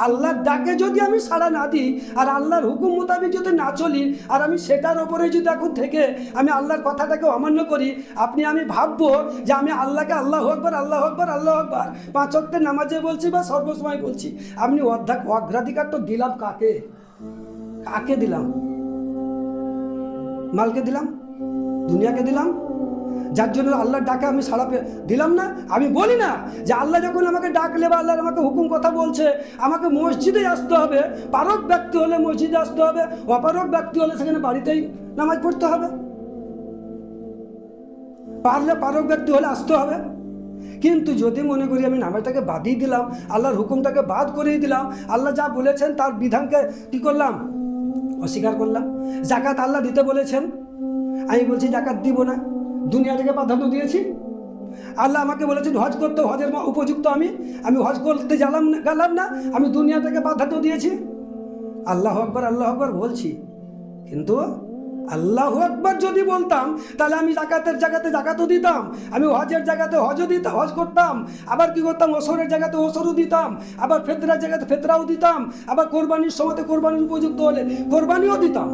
আল্লাহর ডাকে যদি আমি সাড়া না দিই আর আল্লাহর হুকুম মোতাবেক যদি না চলি আর আমি সেটার ওপরে যদি এখন থেকে আমি আল্লাহর কথাটাকে অমান্য করি, আমি ভাববো যে আমি আল্লাহকে আল্লাহ আকবার আল্লাহ আকবার আল্লাহ আকবার 5 ওয়াক্তের নামাজে বলছি বা সর্বসময় বলছি। আপনি অগ্রাধিকার তো দিলাম কাকে? কাকে দিলাম? মালকে দিলাম? দুনিয়াকে দিলাম? যার জন্য আল্লাহর ডাকে আমি সাড়া দিলাম না। আমি বলি না যে আল্লাহ যখন আমাকে ডাকলে বা আল্লাহর আমাকে হুকুম কথা বলছে আমাকে মসজিদে আসতে হবে, পারক ব্যক্তি হলে মসজিদে আসতে হবে, অপারক ব্যক্তি হলে সেখানে বাড়িতেই নামাজ পড়তে হবে, পারলে পারক ব্যক্তি হলে আসতে হবে। কিন্তু যদি মনে করি আমি নামাজটাকে বাদই দিলাম, আল্লাহর হুকুমটাকে বাদ করিয়ে দিলাম, আল্লাহ যা বলেছেন তার বিধানকে কী করলাম? অস্বীকার করলাম। জাকাত আল্লাহ দিতে বলেছেন, আমি বলছি জাকাত দিব না, দুনিয়াটাকে প্রাধান্য দিয়েছি। আল্লাহ আমাকে বলেছেন হজ করতে, হজের উপযুক্ত আমি হজ করতে গেলাম না, আমি দুনিয়াটাকে প্রাধান্য দিয়েছি। আল্লাহু আকবার বলছি, কিন্তু আল্লাহু আকবার যদি বলতাম তাহলে আমি জাকাতের জায়গাতে জাকাতও দিতাম, আমি হজের জায়গাতে হজও দিতাম, হজ করতাম, আবার কি করতাম ওসরের জায়গাতে ওসরও দিতাম, আবার ফেতরার জায়গাতে ফেতরাও দিতাম, আবার কোরবানির সময়তে কোরবানির উপযুক্ত হলে কোরবানিও দিতাম।